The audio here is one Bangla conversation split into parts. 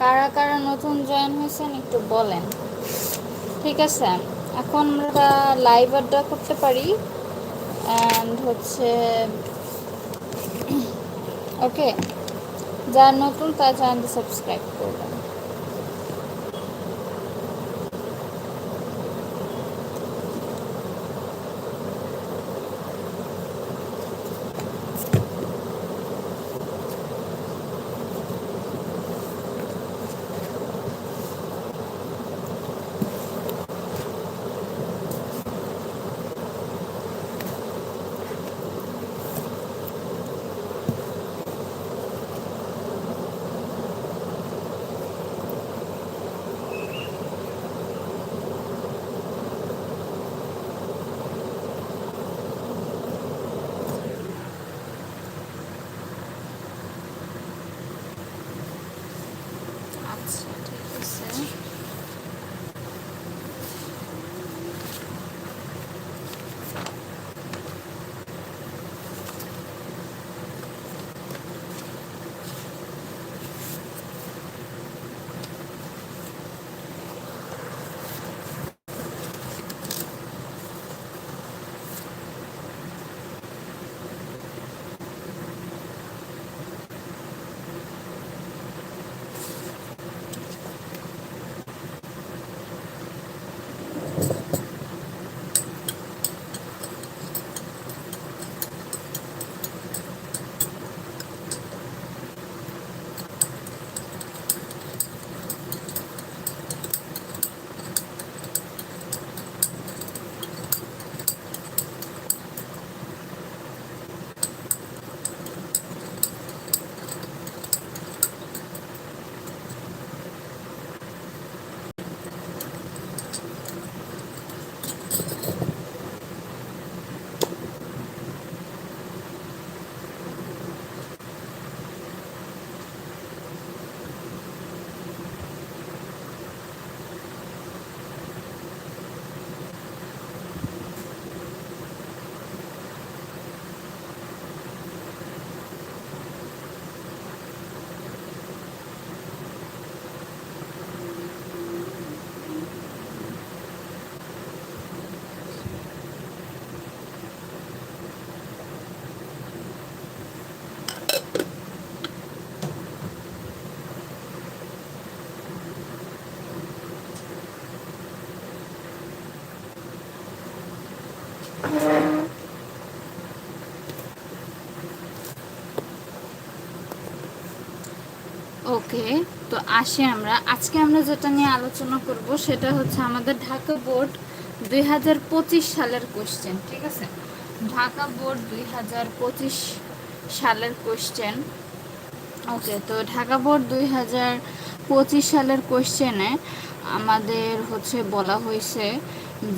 কারা কারা নতুন জয়েন হয়েছেন একটু বলেন, ঠিক আছে? এখন আমরা লাইভ আড্ডা করতে পারি অ্যান্ড হচ্ছে ওকে, যারা নতুন তারা চ্যানেলটি সাবস্ক্রাইব করবেন। আচ্ছা ঠিক আছে। ওকে, তো আসি আমরা আজকে আমরা যেটা নিয়ে আলোচনা করব সেটা হচ্ছে আমাদের ঢাকা বোর্ড 2025 সালের কোশ্চেন, ঠিক আছে? ঢাকা বোর্ড 2025 সালের কোশ্চেন। ওকে, তো ঢাকা বোর্ড 2025 সালের কোশ্চেনে আমাদের হচ্ছে বলা হয়েছে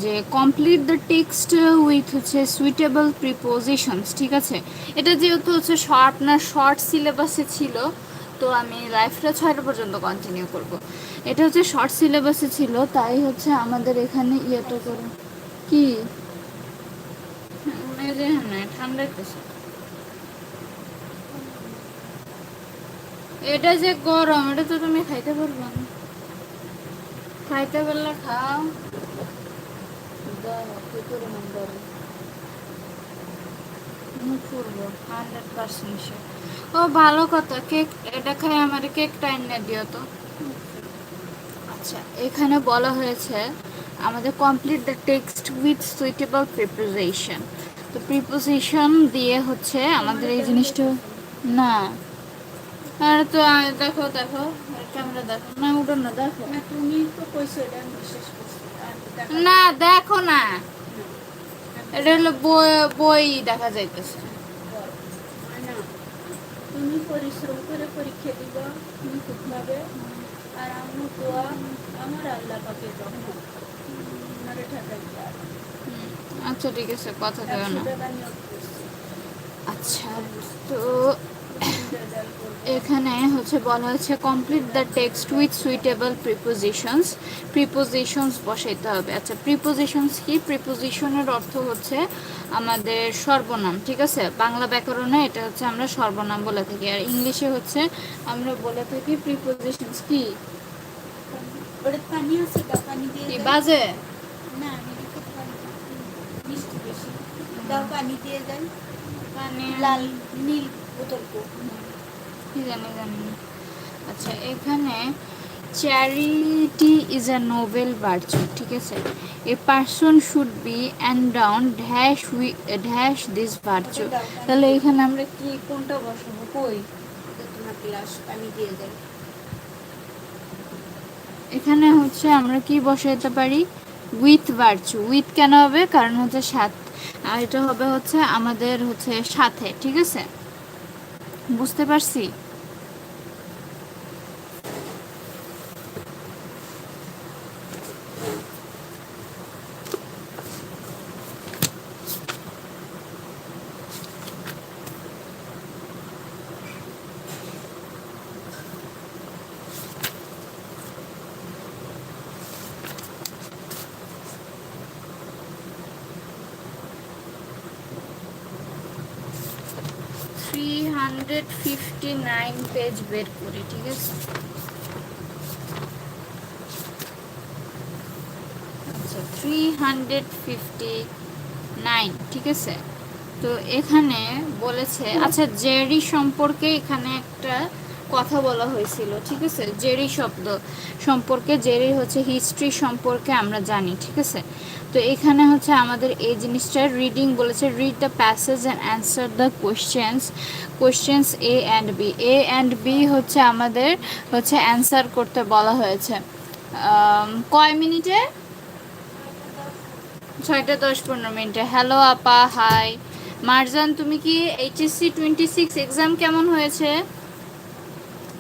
যে কমপ্লিট দ্য টেক্সট উইথ হচ্ছে সুইটেবল প্রিপোজিশনস, ঠিক আছে? এটা যেহেতু হচ্ছে আপনার শর্ট সিলেবাসে ছিল, তো আমি লাইফটা 6টা পর্যন্ত কন্টিনিউ করব। এটা হচ্ছে শর্ট সিলেবাসে ছিল, তাই হচ্ছে আমাদের এখানে ইয়েটা করে কি হ্যাঁ ঠান্ডা এটা যে গরম, এটা তো তুমি খাইতে পারবে না। খাইতে পারলে খাও। দাও কি পরিমাণ গরম, মুখ পুরবো 100% sure। ও ভালো কথা, কেক এটা খাই আমার কেকটা এনে দিও তো। আচ্ছা, এখানে বলা হয়েছে আমাদের complete the text with suitable preposition. তো প্রিপোজিশন দিয়ে হচ্ছে আমাদের এই জিনিসটা না। আর তো দেখো দেখো ক্যামেরা দেখো না, উঠো না, দেখো তুমি তো কইছো এটা আমি বিশ্বাস করছি না, দেখো না, এটা হলো বই বই দেখা যাইতেছে। তুমি পরিশ্রম করে পরীক্ষা দিব নিখুঁতভাবে, আর আমি দোয়া আমার আল্লাহ পাকে রহমত আমারে ঠেকাইতে পারে। আচ্ছা ঠিক আছে, কথা দেও না। আচ্ছা, তো এখানে হচ্ছে বলা হচ্ছে complete the text with suitable prepositions. Prepositions বসাইতে হবে। আচ্ছা, প্রিপোজিশনস কি? প্রিপোজিশনের অর্থ হচ্ছে আমাদের সর্বনাম, ঠিক আছে? বাংলা ব্যাকরণে এটা হচ্ছে আমরা সর্বনাম বলে থাকি, আর ইংলিশে হচ্ছে আমরা বলে থাকি প্রিপোজিশনস। কি বাজে না, মিষ্টি বেশি দাও, পানি দিয়ে দেন, পানি লাল নীল বোতল কি জানি জানি। আচ্ছা, এখানে charity is a Nobel virtue, ঠিক আছে? A person should be endowed dash this virtue. তাহলে এখানে আমরা কি কোনটা বসাবো? কই তোমার গ্লাস পানি দিয়ে দেন। এখানে হচ্ছে আমরা কি বসাইতে পারি? With virtue. উইথ কেন হবে? কারণ হচ্ছে সাথে, আর এটা হবে হচ্ছে আমাদের হচ্ছে সাথে, ঠিক আছে? বুঝতে পারছি? 359 পেজ বের করি, ঠিক আছে? আচ্ছা, 359, ঠিক আছে? তো এখানে বলেছে, আচ্ছা জেরি সম্পর্কে এখানে একটা কথা বলা হয়েছিল, ঠিক আছে? জেরি শব্দ সম্পর্কে, জেরি হচ্ছে হিস্ট্রি সম্পর্কে আমরা জানি, ঠিক আছে? তো এখানে হচ্ছে আমাদের এই জিনিসটা রিডিং বলেছে, read the passage and answer the questions A and B. A and B হচ্ছে আমাদের হচ্ছে অ্যান্সার করতে বলা হয়েছে। কয় মিনিটে? 6:10-15 হ্যালো আপা, হাই মারজান, তুমি কি এইচএসসি 26 এক্সাম কেমন হয়েছে?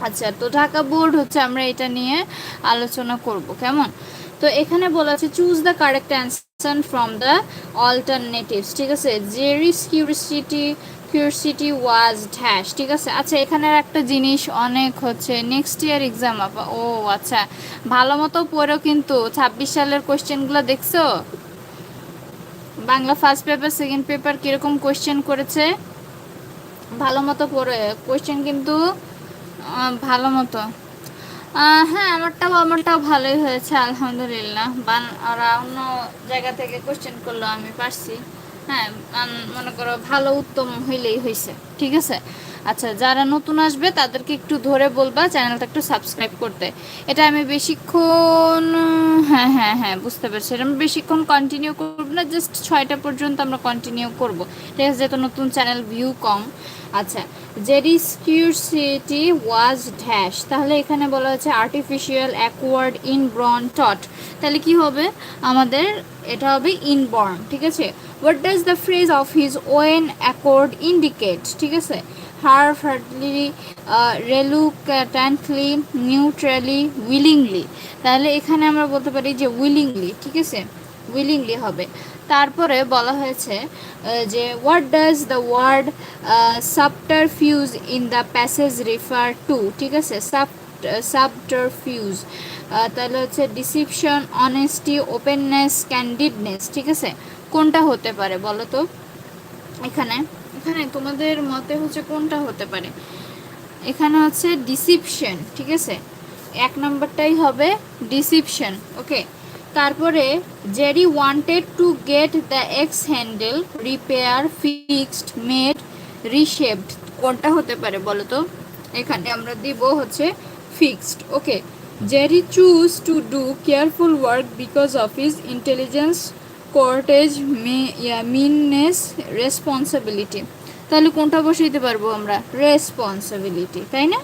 আচ্ছা, তো ঢাকা বোর্ড হচ্ছে আমরা এটা নিয়ে আলোচনা করব, কেমন? তো এখানে বলা আছে choose the correct answer from the alternatives, ঠিক আছে? জেরিস কিউরিসিটি ওয়াজ ড্যাশ, ঠিক আছে? আচ্ছা, এখানের একটা জিনিস অনেক হচ্ছে নেক্সট ইয়ার এক্সাম আপা। ও আচ্ছা, ভালো মতো পড়েও কিন্তু 26 সালের কোয়েশ্চেনগুলো দেখছো? Bangla first paper second paper কীরকম কোয়েশ্চেন করেছে? ভালো মতো পড়ে কোয়েশ্চেন কিন্তু ভালো মতো। হ্যাঁ, আমারটাও ভালোই হয়েছে আলহামদুলিল্লাহ। ওরা অন্য জায়গা থেকে কোয়েশ্চেন করলো, আমি পারছি। হ্যাঁ, মনে করো ভালো উত্তম হইলেই হয়েছে, ঠিক আছে? আচ্ছা, যারা নতুন আসবে তাদেরকে একটু ধরে বলবা চ্যানেলটা একটু সাবস্ক্রাইব করতে। এটা আমি বেশিক্ষণ, হ্যাঁ হ্যাঁ হ্যাঁ বুঝতে পারছি, এটা আমি বেশিক্ষণ কন্টিনিউ করবো না, জাস্ট 6টা পর্যন্ত আমরা কন্টিনিউ করব, ঠিক আছে? যেহেতু নতুন চ্যানেল, ভিউ কম। আচ্ছা, জেরিস কিউরিসিটি ওয়াজ ড্যাশ, তাহলে এখানে বলা হচ্ছে আর্টিফিশিয়াল অ্যাকওয়ার্ড ইনবর্ন টট, তাহলে কি হবে আমাদের? এটা হবে ইনবর্ন, ঠিক আছে? What does the phrase of his own accord indicate, ঠিক আছে? Halfheartedly, reluctantly, neutrally, willingly. তাহলে এখানে আমরা বলতে পারি যে উইলিংলি, ঠিক আছে? উইলিংলি হবে। তারপরে বলা হয়েছে যে what does the word subterfuge in the passage refer to, ঠিক আছে? সাবটারফিউজ তাহলে হচ্ছে ডিসিপশন, অনেস্টি, ওপেননেস, ক্যান্ডিডনেস, ঠিক আছে? কোনটা হতে পারে বলো তো? এখানে এখানে তোমাদের মতে হচ্ছে কোনটা হতে পারে? এখানে হচ্ছে ডিসিপশন, ঠিক আছে? 1 নম্বরটাই হবে ডিসিপশন, ওকে? তারপরে Jerry wanted to get the axe handle repair, fixed, made, reshaped, কোনটা হতে পারে বলো তো? এখানে আমরা দিব হচ্ছে fixed, okay? Jerry choose to do careful work because of his intelligence, courage, meanness, responsibility. তাহলে কোনটা বসাইতে পারবো আমরা? রেসপন্সিবিলিটি, তাই না?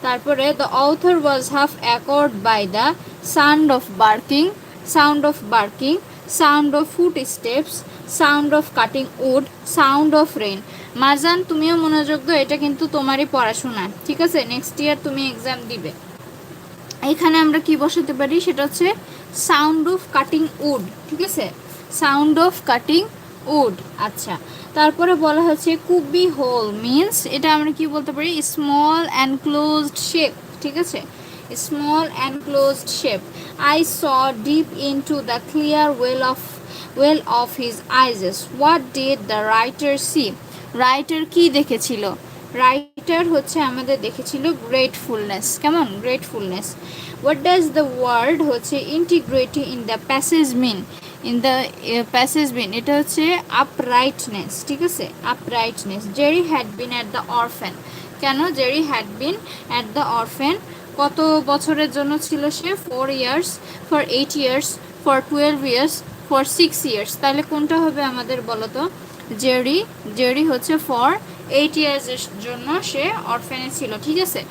তারপরে the author was half accord by the sound of barking, sound of foot steps, sound of cutting wood, sound of rain. Marjan, তুমিও মনোযোগ দাও, এটা কিন্তু তোমারই পড়াশোনা, ঠিক আছে? নেক্সট ইয়ার তুমি এক্সাম দিবে। এখানে আমরা কি বসাতে পারি? সেটা হচ্ছে সাউন্ড অফ কাটিং উড, ঠিক আছে? Sound of cutting would. আচ্ছা, তারপরে বলা হচ্ছে কুবি হোল মিন্স, এটা আমরা কি বলতে পারি, স্মল এনক্লোজড শেপ, ঠিক আছে, small enclosed shape. I saw deep into the clear well of his eyes, what did the writer see? Writer কি দেখেছিল? রাইটার হচ্ছে আমাদের দেখেছিল গ্রেটফুলনেস, কেমন, gratefulness. What does the word হচ্ছে integrity in the passage mean? In the passage mean, এটা হচ্ছে আপরাইটনেস, ঠিক আছে, uprightness. Jerry had been at the orphan, কেন Jerry had been at the orphan? কত বছরের জন্য ছিল সে? 4 years, for 8 years, for 12 years, for 6 years. তাহলে কোনটা হবে আমাদের বলো তো? জেরি, জেরি হচ্ছে ফর 8 ইয়ার্সের জন্য সে অরফেনে ছিল, ঠিক আছে।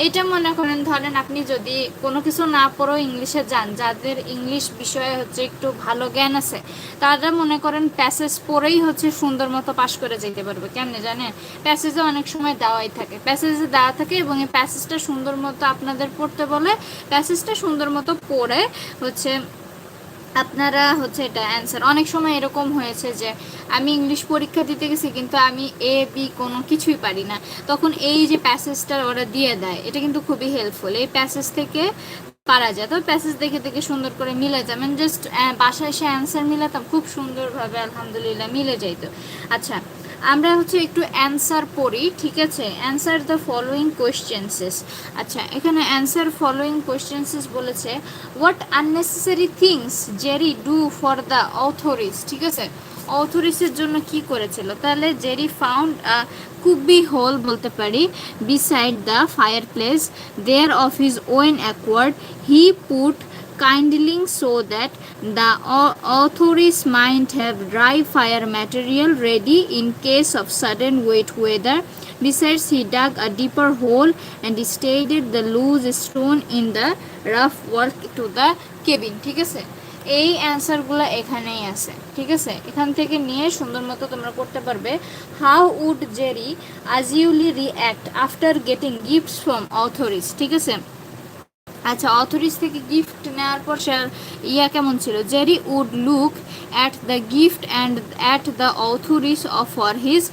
এইটা মনে করেন, ধরেন আপনি যদি কোনো কিছু না পড়েও ইংলিশে যান, যাদের ইংলিশ বিষয়ে হচ্ছে একটু ভালো জ্ঞান আছে, তারা মনে করেন প্যাসেজ পড়েই হচ্ছে সুন্দর মতো পাশ করে যেতে পারবে। কেমনে জানেন? প্যাসেজে অনেক সময় দেওয়াই থাকে, প্যাসেজে দেওয়া থাকে এবং এই প্যাসেজটা সুন্দর মতো আপনাদের পড়তে বলে, প্যাসেজটা সুন্দর মতো পড়ে হচ্ছে আপনারা হচ্ছে এটা অ্যান্সার। অনেক সময় এরকম হয়েছে যে আমি ইংলিশ পরীক্ষা দিতে গেছি কিন্তু আমি এ বি কোনো কিছুই পারি না, তখন এই যে প্যাসেজটা ওরা দিয়ে দেয়, এটা কিন্তু খুবই হেল্পফুল। এই প্যাসেজ থেকে পারা যায়, তো প্যাসেজ দেখে দেখে সুন্দর করে মিলে যাবেন। জাস্ট বাসায় এসে অ্যান্সার মিলাতাম, খুব সুন্দরভাবে আলহামদুলিল্লাহ মিলে যাইতো। আচ্ছা, আমরা হচ্ছে একটু অ্যান্সার পড়ি, ঠিক আছে। Answer the following questions. আচ্ছা, এখানে অ্যান্সার ফলোয়িং কোয়েশ্চেন্সেস বলেছে, what unnecessary things Jerry do for the authors, ঠিক আছে, অথরিসের জন্য কি করেছিল? তাহলে জেরি ফাউন্ড কুবি হোল বলতে পারি beside the fireplace, there of his own accord he put kindling so that the authorities might have dry fire material ready in case of sudden wet weather. Besides, he dug a deeper hole and stayed the loose stone in the rough work to the cabin, ঠিক আছে। এই অ্যান্সারগুলো এখানেই আছে, ঠিক আছে, এখান থেকে নিয়ে সুন্দর মতো তোমরা করতে পারবে। How would Jerry usually react after getting gifts from authorities, ঠিক আছে। আচ্ছা, অথরিস থেকে গিফট নেওয়ার পর সে ইয়া কেমন ছিল? Jerry would look at the gift and at the authorities for his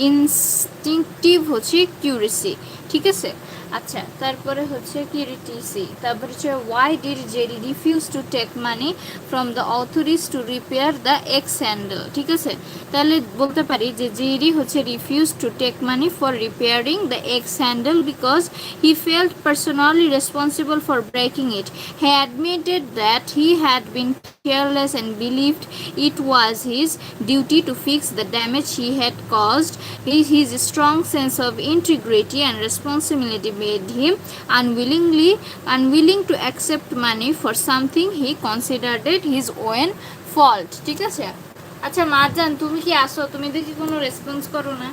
instinctive হচ্ছে কিউরিসি, ঠিক আছে। আচ্ছা, তারপরে হচ্ছে কিউরিটিসি, তারপরে হচ্ছে why did Jerry refuse to take money from the authorities to repair the axe handle, ঠিক আছে। তাহলে বলতে পারি যে জেরি হচ্ছে refuse to take money for repairing the axe handle because he felt personally responsible for breaking it. He admitted that he had been careless and believed it was his duty to fix the damage he had caused. His strong sense of integrity and responsibility made him unwilling to accept money for something he considered it his own fault, ঠিক আছে। আচ্ছা মারজান, তুমি কি আসো? তুমি দেখি কোনো রেসপন্স করো না।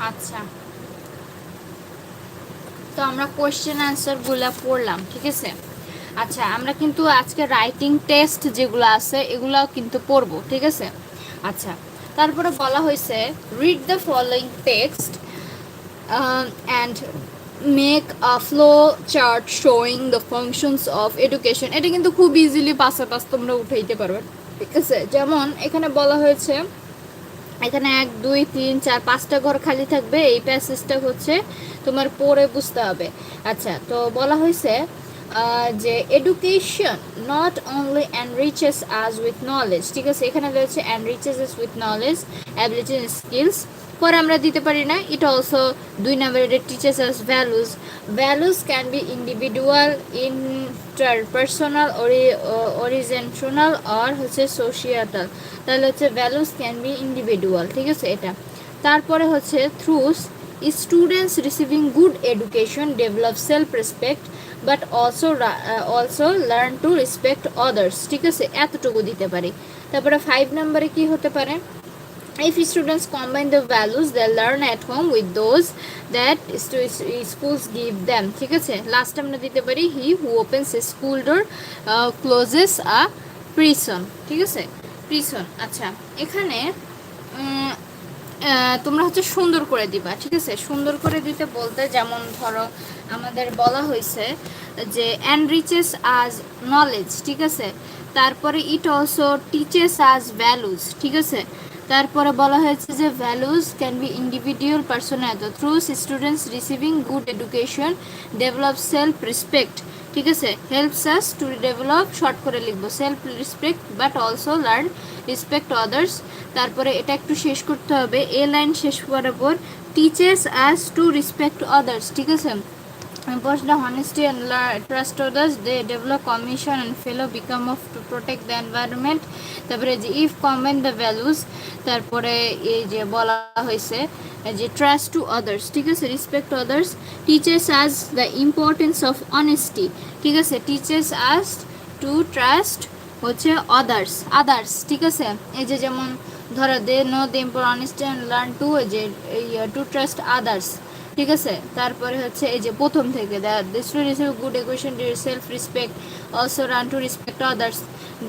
আচ্ছা, তো আমরা কোয়েশ্চেন আনসারগুলো পড়লাম, ঠিক আছে। আচ্ছা, আমরা কিন্তু আজকে রাইটিং টেস্ট যেগুলো আছে এগুলাও কিন্তু পড়বো, ঠিক আছে। আচ্ছা, তারপরে বলা হয়েছে read the following text and make a flow chart showing the functions of education. এটা কিন্তু খুব ইজিলি পাশে পাশ তোমরা উঠাইতে পারবে, ঠিক আছে। যেমন এখানে বলা হয়েছে, এখানে 1 2 3 4 5টা ঘর খালি থাকবে, এই প্যাসেজটা হচ্ছে তোমার পড়ে বুঝতে হবে। আচ্ছা, তো বলা হয়েছে যে education not only enriches us with knowledge, ঠিক আছে। এখানে রয়েছে enriches us with knowledge, ability and skills. পরে আমরা দিতে পারি না, ইট অলসো 2 নম্বরে teaches us values. Values can be individual, interpersonal, oriental আর হচ্ছে সোশিয়াটাল। তাহলে হচ্ছে ভ্যালুজ ক্যান বি ইন্ডিভিজুয়াল, ঠিক আছে এটা। তারপরে হচ্ছে থ্রুস students receiving good education develop self respect but also learn to respect others, ঠিক আছে, এতটুকু দিতে পারি। তারপরে 5 নম্বরে কি হতে পারে, if students combine the values they learn at home with those that schools give them, ঠিক আছে। লাস্ট আমরা দিতে পারি he who opens a school door closes a prison, ঠিক আছে, prison। আচ্ছা, এখানে তোমরা হচ্ছে সুন্দর করে দিবা, ঠিক আছে। সুন্দর করে দিতে বলতে যেমন ধরো আমাদের বলা হয়েছে যে এনরিচেস আজ নলেজ, ঠিক আছে। তারপরে ইট অলসো টিচেস আজ ভ্যালুজ, ঠিক আছে। তারপরে বলা হয়েছে যে values can be individual personal through students receiving good education develop self respect, ঠিক আছে, helps us to develop, short করে লিখবো, self respect but also learn respect others. তারপরে এটা একটু শেষ করতে হবে, এ লাইন শেষ করার পর teaches us to respect others, ঠিক আছে। Imposed the honesty and trust others, they develop commission and fellow become of to protect the environment. তারপরে যে if combine the values, তারপরে এই যে বলা হয়েছে যে trust to others, ঠিক আছে, respect others, teaches us the importance of honesty, ঠিক আছে, teaches us to trust হচ্ছে others, ঠিক আছে। এই যে যেমন ধরো they know the importance honesty and learn to যে to trust others, ঠিক আছে। তারপরে হচ্ছে এই যে প্রথম থেকে the student receive good education self respect also learn to respect others,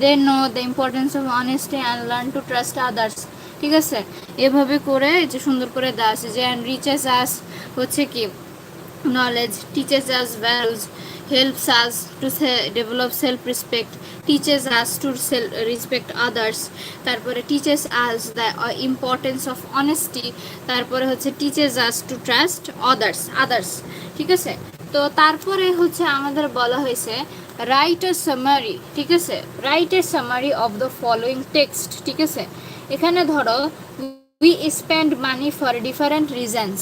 they know the importance of honesty and learn to trust others, ঠিক আছে। এভাবে করে যে সুন্দর করে দেওয়া আছে যে and reaches us হচ্ছে কি knowledge, teaches us values, helps us to develop self respect, teaches us to respect others, তারপরে teaches us the importance of honesty, তারপরে হচ্ছে teaches us to trust others, ঠিক আছে। তো তারপরে হচ্ছে আমাদের বলা হয়েছে রাইট এ সামারি, ঠিক আছে, write a summary of the following text, ঠিক আছে। এখানে ধরো we spend money for different reasons,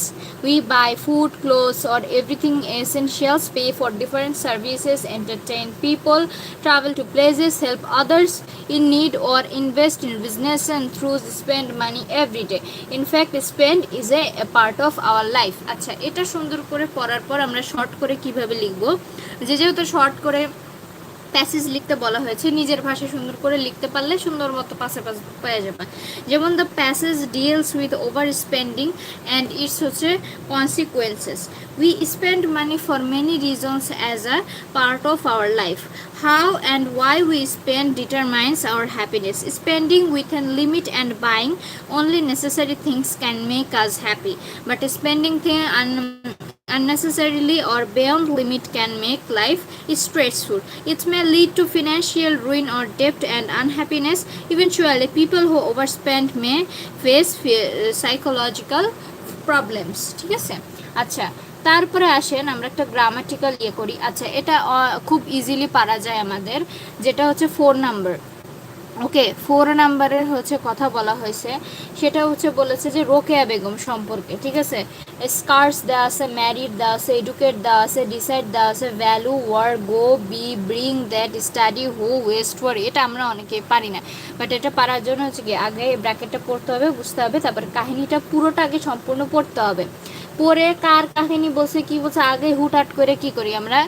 we buy food, clothes or everything essentials, pay for different services, entertain people, travel to places, help others in need or invest in business and through spend money every day, in fact spend is a part of our life। আচ্ছা, এটা সুন্দর করে পড়ার পর আমরা শর্ট করে কিভাবে লিখবো, যেহেতু শর্ট করে প্যাসেজ লিখতে বলা হয়েছে, নিজের ভাষায় সুন্দর করে লিখতে পারলে সুন্দর মতো পাশে পেয়ে যাবে। যেমন the passage deals with over spending and its হচ্ছে consequences, we spend money for many reasons as a part of our life, how and why we spend determines our happiness, spending within limit and buying only necessary things can make us happy, but spending unnecessarily or beyond limit can make life stressful, it may lead to financial ruin or debt and unhappiness, eventually people who overspend may face psychological problems, ঠিক আছে। আচ্ছা, তারপরে আসেন আমরা একটা গ্রামাটিক্যাল করি। আচ্ছা, এটা খুব ইজিলি পারা যায় আমাদের, যেটা হচ্ছে 4 নাম্বার। ওকে, 4 নাম্বারের হচ্ছে কথা বলা হয়েছে, সেটা হচ্ছে বলেছে যে রোকেয়া বেগম সম্পর্কে, ঠিক আছে। স্কার্স দেওয়া আছে, ম্যারিড দেওয়া আছে, এডুকেট দেওয়া আছে, ডিসাইড দেওয়া আছে, value, work, go, be, bring, that, study, who, waste, for. এটা আমরা অনেকে পারি না, বাট এটা পারার জন্য হচ্ছে কি আগে ব্র্যাকেটটা পড়তে হবে, বুঝতে হবে, তারপর কাহিনীটা পুরোটা আগে সম্পূর্ণ পড়তে হবে। পরে কার কাহিনী বলছে কি বলছে আগে হুটহাট করে কি করি আমরা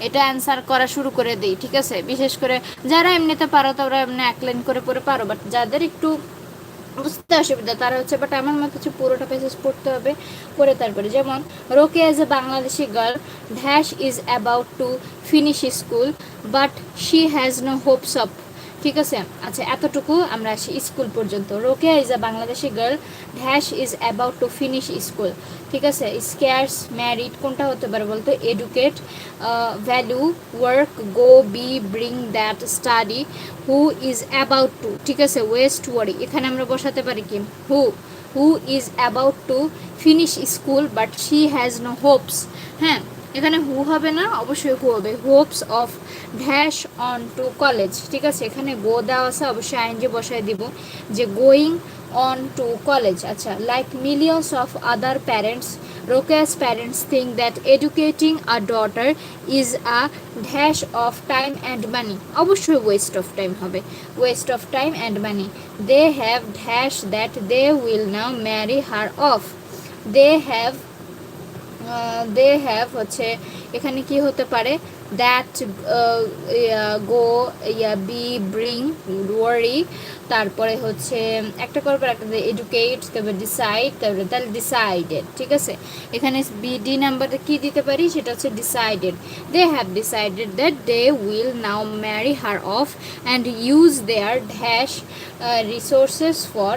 এটা অ্যান্সার করা শুরু করে দিই, ঠিক আছে। বিশেষ করে যারা এমনিতে পারো তারা এমনি এক লাইন করে পড়ে পারো, বাট যাদের একটু বুঝতে অসুবিধা তারা হচ্ছে, বাট আমার মত হচ্ছে পুরোটা প্যাসেজ পড়তে হবে, পড়ে তারপরে যেমন রোকে is a Bangladeshi girl dash is about to finish school but she has no hopes of, ঠিক আছে। আচ্ছা এতটুকু আমরা আসি স্কুল পর্যন্ত। Rokeya is a Bangladeshi girl dash is about to finish school, ঠিক আছে। স্কেয়ার্স ম্যারিড কোনটা হতে পারে বলতো, educate, value, work, go, be, bring, that, study, who is about to, ঠিক আছে। ওয়েস্ট ওয়ারি এখানে আমরা বসাতে পারি কি হু is about to finish school but she has no hopes, হ্যাঁ এখানে হু হবে না, অবশ্যই হু হবে, hopes of dash on to college, ঠিক আছে। এখানে গো দেওয়া আছে, অবশ্যই আইনজি বসায় দিব যে গোয়িং অন টু কলেজ। আচ্ছা like millions of other parents Rokeya's parents think that educating a daughter is a dash of time and money, অবশ্যই ওয়েস্ট অফ টাইম হবে, waste of time and money. They have dash that they will now marry her off, they have হচ্ছে এখানে কি হতে পারে, that, go, be, bring, worry, তারপরে হচ্ছে একটা করবে একটা এডুকেট, তারপরে ডিসাইড, তারপরে তাহলে ডিসাইডেড, ঠিক আছে। এখানে ডি নাম্বারটা কি দিতে পারি, সেটা হচ্ছে decided. They have decided that they will now marry her off and use their dash resources for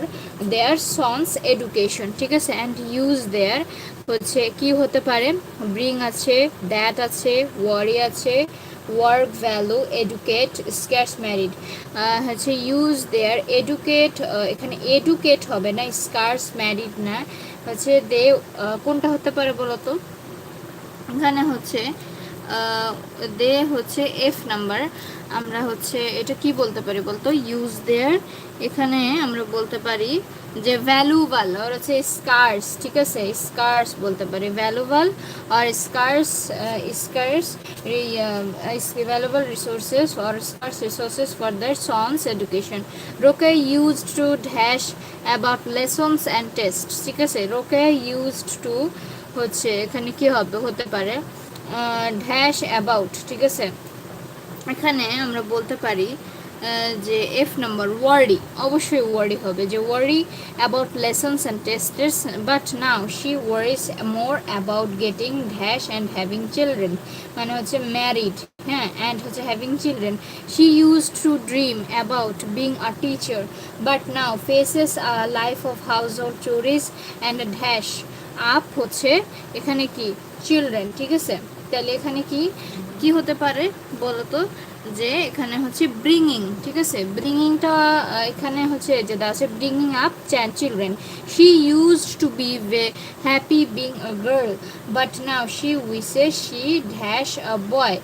their sons education, ঠিক আছে। অ্যান্ড ইউজ দেয়ার হচ্ছে কি হতে পারে, ব্রিং আছে, দ্যাট আছে, ওয়ারি আছে, ওয়ার্ক, ভ্যালু, এডুকেট, স্কার্স, ম্যারিড, হচ্ছে ইউজ দেয়ার এডুকেট, এখানে এডুকেট হবে না, স্কার্স ম্যারিড না, হচ্ছে দে কোনটা হতে পারে বলো তো, এখানে হচ্ছে দে হচ্ছে এফ নাম্বার, আমরা হচ্ছে এটা কি বলতে পারি বলতো, ইউজ দেয়ার, এখানে আমরা বলতে পারি যে ভ্যালুবল আর হচ্ছে স্কার্স, ঠিক আছে, স্কার্স বলতে পারি, ভ্যালুবল আর scarce, scarce valuable resources or scarce resources for their sons education. Roke used to dash about lessons and tests, ঠিক আছে। Roke used to হচ্ছে এখানে কি হবে হতে পারে ড্যাশ অ্যাবাউট, ঠিক আছে। এখানে আমরা বলতে পারি যে এফ নাম্বার ওয়ারি, অবশ্যই ওয়ারি হবে, যে worry about lessons and tests but now she worries more about getting dash and having children, মানে হচ্ছে ম্যারিড, হ্যাঁ অ্যান্ড হচ্ছে having children. She use to dream about being a teacher but now faces a life of household chores and dash up হচ্ছে এখানে কি চিলড্রেন, ঠিক আছে। তাহলে এখানে কি কি হতে পারে বলতো, যে এখানে হচ্ছে ব্রিঙিং, ঠিক আছে। ব্রিঙিংটা এখানে হচ্ছে যেটা আছে bringing up children. She use two be happy being a girl but now she wishes she dash a boy,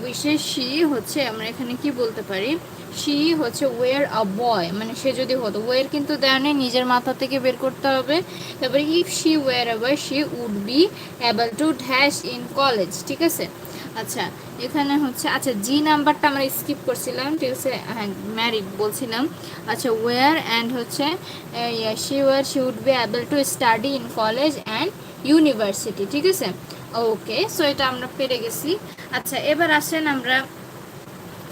wishes she হচ্ছে আমরা এখানে কি বলতে পারি, শি হচ্ছে ওয়ের আ বয়, মানে সে যদি হতো, ওয়ের কিন্তু দেওয়া নেই, নিজের মাথা থেকে বের করতে হবে। তারপরে if she were a boy she would be able to dash in college, ঠিক আছে। আচ্ছা এখানে হচ্ছে আচ্ছা জি নাম্বারটা আমরা স্কিপ করছিলাম, ঠিক আছে, হ্যাঁ ম্যারিড বলছিলাম। আচ্ছা ওয়ার অ্যান্ড হচ্ছে she would be able to study in college and university, ঠিক আছে। ওকে সো এটা আমরা পেরে গেছি। আচ্ছা এবার আসেন আমরা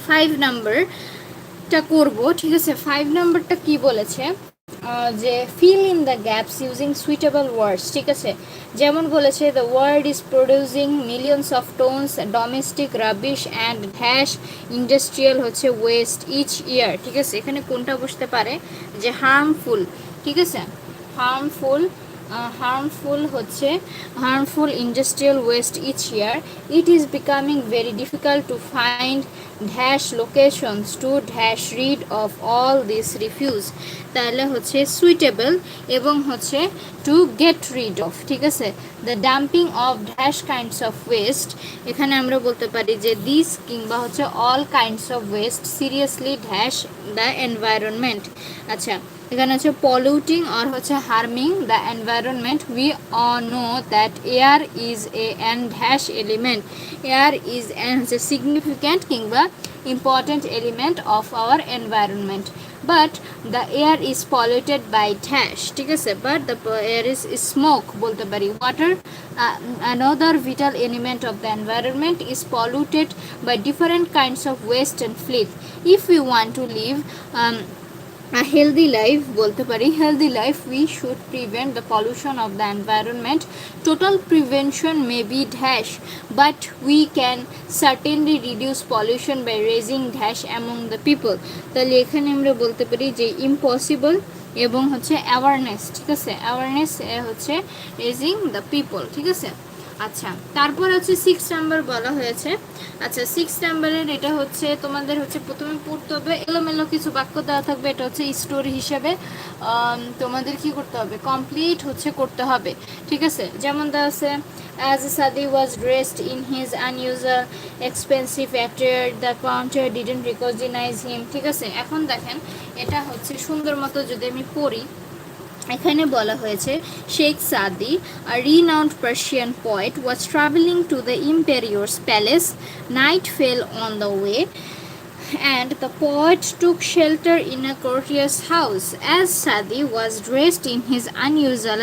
5 নাম্বারটা করব, ঠিক আছে। 5 নাম্বারটা কি বলেছে, যে fill in the gaps using suitable words, ঠিক আছে। যেমন বলেছে the world is producing millions of tonnes domestic rubbish and dash industrial হচ্ছে ওয়েস্ট ইচ ইয়ার, ঠিক আছে। এখানে কোনটা বসতে পারে, যে হার্মফুল, ঠিক আছে, হার্মফুল, harmful হচ্ছে harmful industrial waste each year. It is becoming very difficult to find dash locations to dash rid of all this refuse, তাহলে হচ্ছে suitable এবং হচ্ছে to get rid of, ঠিক আছে। the dumping of dash kinds of waste, এখানে আমরা বলতে পারি যে this কিংবা হচ্ছে all kinds of waste seriously dash the environment। আচ্ছা এখানে হচ্ছে polluting or হচ্ছে harming the environment. We all know that air is an dash element. Air is an হচ্ছে significant কিংবা important element of our environment, but the air is polluted by dash, ঠিক আছে। but the air is smoke বলতে পারি। water, another vital element of the environment, is polluted by different kinds of waste and fluid. If we want to live a healthy life বলতে পারি healthy life we should prevent the pollution of the environment. Total prevention may be dash, but we can certainly reduce pollution by raising dash among the people. তাহলে এখানে আমরা বলতে পারি যে impossible এবং হচ্ছে অ্যাওয়ারনেস, ঠিক আছে, অ্যাওয়ারনেস হচ্ছে রেজিং দ্য পিপল, ঠিক আছে। আচ্ছা, তারপর হচ্ছে 6 নাম্বার বলা হয়েছে। আচ্ছা, 6 নাম্বারের এটা হচ্ছে তোমাদের হচ্ছে প্রথমে পড়তে হবে, এলোমেলো কিছু বাক্য দেওয়া থাকবে, এটা হচ্ছে স্টোরি হিসেবে তোমাদের কি করতে হবে, কমপ্লিট হচ্ছে করতে হবে, ঠিক আছে। যেমন দেওয়া আছে, as Sadi was dressed in his unusual expensive attire, the counter didn't recognize him, ঠিক আছে। এখন দেখেন এটা হচ্ছে সুন্দর মতো যদি আমি পড়ি, এখানে বলা হয়েছে শেখ সাদি, a renowned Persian poet, was traveling to the emperor's palace. Night fell on the way, and the poet took shelter in a courtier's house. As Sadi was dressed in his unusual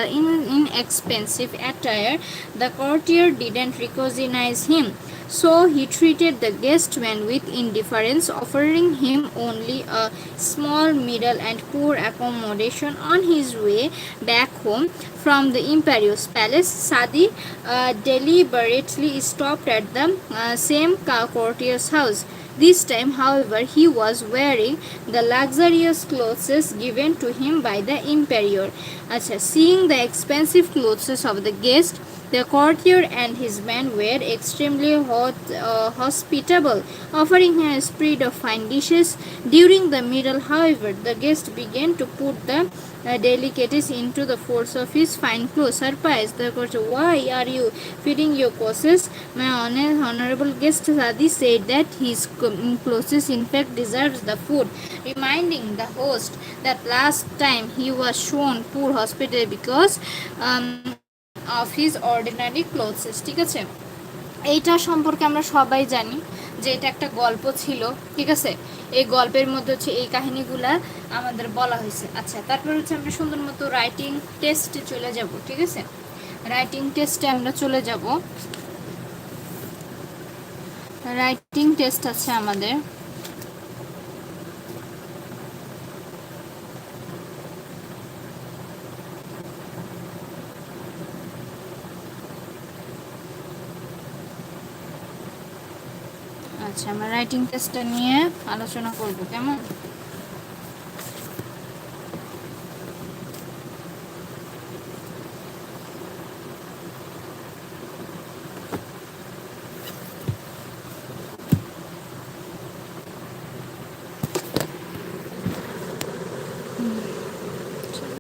inexpensive attire, the courtier didn't recognize him. So he treated the guest man with indifference, offering him only a small, middle, and poor accommodation. On his way back home from the imperious palace, Sadi deliberately stopped at the same courtier's house. This time, however, he was wearing the luxurious clothes given to him by the emperor. Acha, seeing the expensive clothes of the guest, the courtier and his men were extremely hospitable, offering him a spread of fine dishes. During the meal, however, the guest began to put the delicacies into the folds of his fine clothes. Surprised, the courtier, "Why are you feeding your clothes? My honorable guest Sadi said that his clothes in fact deserves the food," reminding the host that last time he was shown poor hospitality because of his ordinary clothes, ঠিক আছে। এইটা সম্পর্কে আমরা সবাই জানি যে এটা একটা গল্প ছিল, ঠিক আছে। এই গল্পের মধ্যে হচ্ছে এই কাহিনীগুলা আমাদের বলা হয়েছে। আচ্ছা, তারপর হচ্ছে আমরা সুন্দর মতো রাইটিং টেস্টে চলে যাব, ঠিক আছে। রাইটিং টেস্টে আমরা চলে যাব। রাইটিং টেস্ট আছে আমাদের। আচ্ছা, আমরা রাইটিং টেস্টটা নিয়ে আলোচনা করব, কেমন।